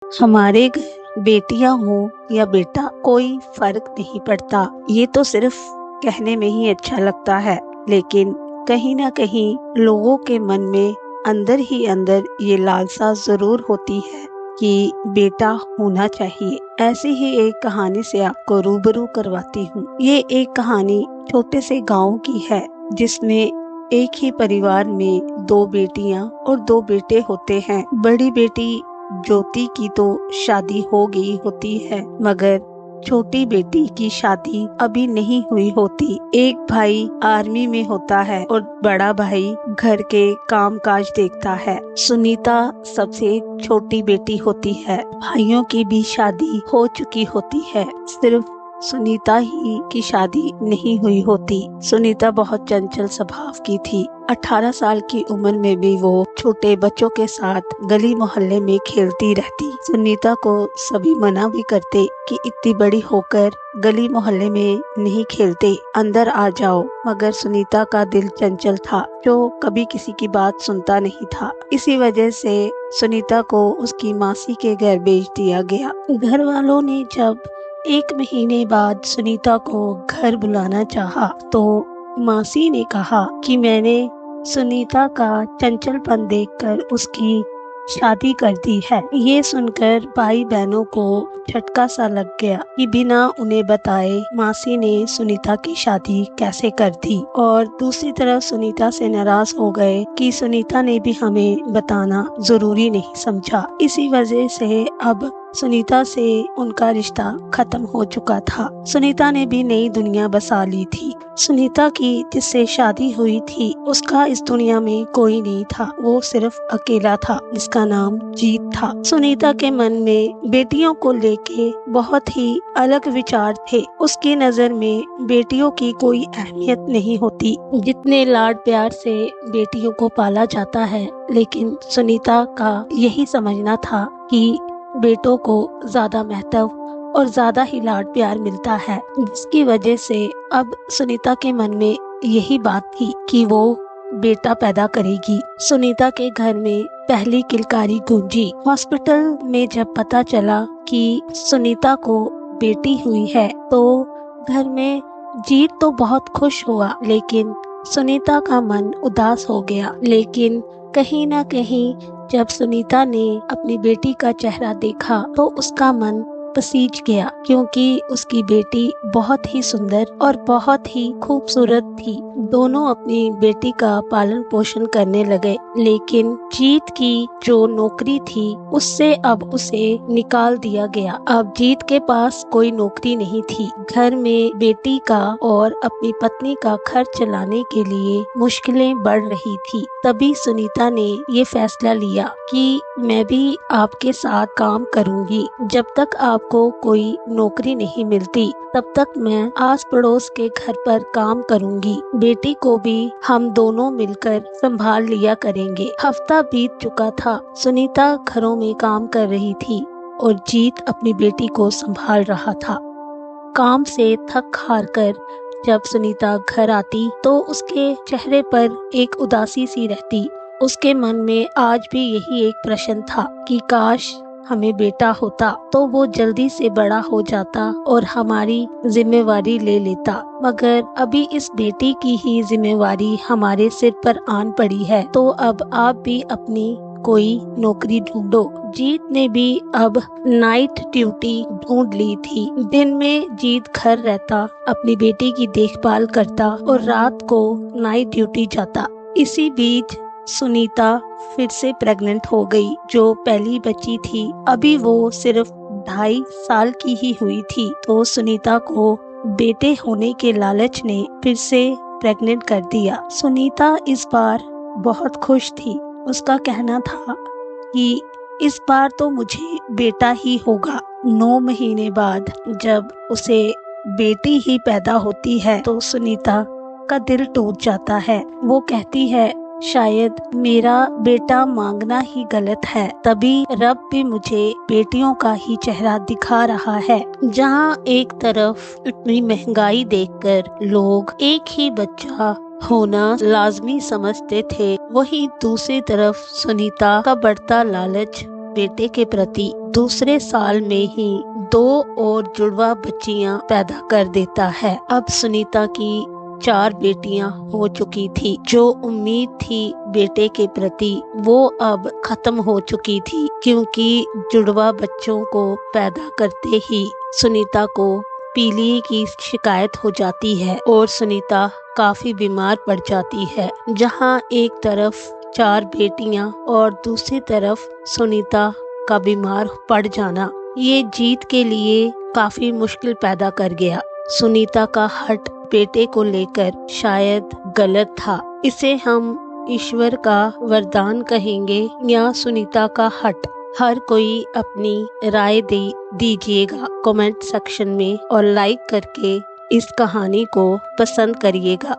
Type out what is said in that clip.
हमारे घर बेटियां हो या बेटा कोई फर्क नहीं पड़ता। ये तो सिर्फ कहने में ही अच्छा लगता है, लेकिन कहीं ना कहीं लोगों के मन में अंदर ही अंदर ये लालसा जरूर होती है कि बेटा होना चाहिए। ऐसी ही एक कहानी से आपको रूबरू करवाती हूँ। ये एक कहानी छोटे से गांव की है, जिसमें एक ही परिवार में दो बेटियां और दो बेटे होते हैं। बड़ी बेटी ज्योति की तो शादी हो गई होती है, मगर छोटी बेटी की शादी अभी नहीं हुई होती। एक भाई आर्मी में होता है और बड़ा भाई घर के काम काज देखता है। सुनीता सबसे छोटी बेटी होती है। भाइयों की भी शादी हो चुकी होती है, सिर्फ सुनीता ही की शादी नहीं हुई होती। सुनीता बहुत चंचल स्वभाव की थी। 18 साल की उम्र में भी वो छोटे बच्चों के साथ गली मोहल्ले में खेलती रहती। सुनीता को सभी मना भी करते कि इतनी बड़ी होकर गली मोहल्ले में नहीं खेलते, अंदर आ जाओ, मगर सुनीता का दिल चंचल था, जो कभी किसी की बात सुनता नहीं था। इसी वजह से सुनीता को उसकी मासी के घर भेज दिया गया। घर वालों ने जब 1 महीने बाद सुनीता को घर बुलाना चाहा, तो मासी ने कहा कि मैंने सुनीता का चंचलपन देखकर उसकी शादी कर दी है। ये सुनकर भाई बहनों को झटका सा लग गया कि बिना उन्हें बताए मासी ने सुनीता की शादी कैसे कर दी, और दूसरी तरफ सुनीता से नाराज हो गए कि सुनीता ने भी हमें बताना जरूरी नहीं समझा। इसी वजह से अब सुनीता से उनका रिश्ता खत्म हो चुका था। सुनीता ने भी नई दुनिया बसा ली थी। सुनीता की जिससे शादी हुई थी, उसका इस दुनिया में कोई नहीं था। वो सिर्फ अकेला था, जिसका नाम जीत था। सुनीता के मन में बेटियों को लेके बहुत ही अलग विचार थे। उसकी नजर में बेटियों की कोई अहमियत नहीं होती। जितने लाड प्यार से बेटियों को पाला जाता है, लेकिन सुनीता का यही समझना था कि बेटों को ज्यादा महत्व और ज्यादा ही लाड प्यार मिलता है, जिसकी वजह से अब सुनीता के मन में यही बात थी कि वो बेटा पैदा करेगी। सुनीता के घर में पहली किलकारी गूंजी। हॉस्पिटल में जब पता चला कि सुनीता को बेटी हुई है, तो घर में जीत तो बहुत खुश हुआ, लेकिन सुनीता का मन उदास हो गया। लेकिन कहीं ना कहीं जब सुनीता ने अपनी बेटी का चेहरा देखा, तो उसका मन पसीज गया, क्योंकि उसकी बेटी बहुत ही सुंदर और बहुत ही खूबसूरत थी। दोनों अपनी बेटी का पालन पोषण करने लगे, लेकिन जीत की जो नौकरी थी, उससे अब उसे निकाल दिया गया। अब जीत के पास कोई नौकरी नहीं थी। घर में बेटी का और अपनी पत्नी का खर्च चलाने के लिए मुश्किलें बढ़ रही थी। तभी सुनीता ने ये फैसला लिया कि मैं भी आपके साथ काम करूंगी। जब तक आपको कोई नौकरी नहीं मिलती, तब तक मैं आस पड़ोस के घर पर काम करूंगी। बेटी को भी हम दोनों मिलकर संभाल लिया करेंगे। हफ्ता बीत चुका था। सुनीता घरों में काम कर रही थी और जीत अपनी बेटी को संभाल रहा था। काम से थक हार कर जब सुनीता घर आती, तो उसके चेहरे पर एक उदासी सी रहती। उसके मन में आज भी यही एक प्रश्न था कि काश हमें बेटा होता, तो वो जल्दी से बड़ा हो जाता और हमारी जिम्मेवारी ले लेता। मगर अभी इस बेटी की ही जिम्मेवारी हमारे सिर पर आन पड़ी है, तो अब आप भी अपनी कोई नौकरी ढूंढो। जीत ने भी अब नाइट ड्यूटी ढूंढ ली थी। दिन में जीत घर रहता, अपनी बेटी की देखभाल करता और रात को नाइट ड्यूटी जाता। इसी बीच सुनीता फिर से प्रेग्नेंट हो गई। जो पहली बच्ची थी, अभी वो सिर्फ 2.5 साल की ही हुई थी, तो सुनीता को बेटे होने के लालच ने फिर से प्रेग्नेंट कर दिया। सुनीता इस बार बहुत खुश थी। उसका कहना था कि इस बार तो मुझे बेटा ही होगा। 9 महीने बाद जब उसे बेटी ही पैदा होती है, तो सुनीता का दिल टूट जाता है। वो कहती है, शायद मेरा बेटा मांगना ही गलत है, तभी रब भी मुझे बेटियों का ही चेहरा दिखा रहा है। जहाँ एक तरफ इतनी महंगाई देखकर लोग एक ही बच्चा होना लाजमी समझते थे, वहीं दूसरी तरफ सुनीता का बढ़ता लालच बेटे के प्रति दूसरे साल में ही 2 और जुड़वा बच्चियां पैदा कर देता है। अब सुनीता की 4 बेटियां हो चुकी थी। जो उम्मीद थी बेटे के प्रति वो अब खत्म हो चुकी थी, क्योंकि जुड़वा बच्चों को पैदा करते ही सुनीता को पीलिया की शिकायत हो जाती है और सुनीता काफी बीमार पड़ जाती है। जहां एक तरफ 4 बेटियां और दूसरी तरफ सुनीता का बीमार पड़ जाना, ये जीत के लिए काफी मुश्किल पैदा कर गया। सुनीता का हट बेटे को लेकर शायद गलत था। इसे हम ईश्वर का वरदान कहेंगे या सुनीता का हट। हर कोई अपनी राय दीजिएगा कमेंट सेक्शन में और लाइक करके इस कहानी को पसंद करिएगा।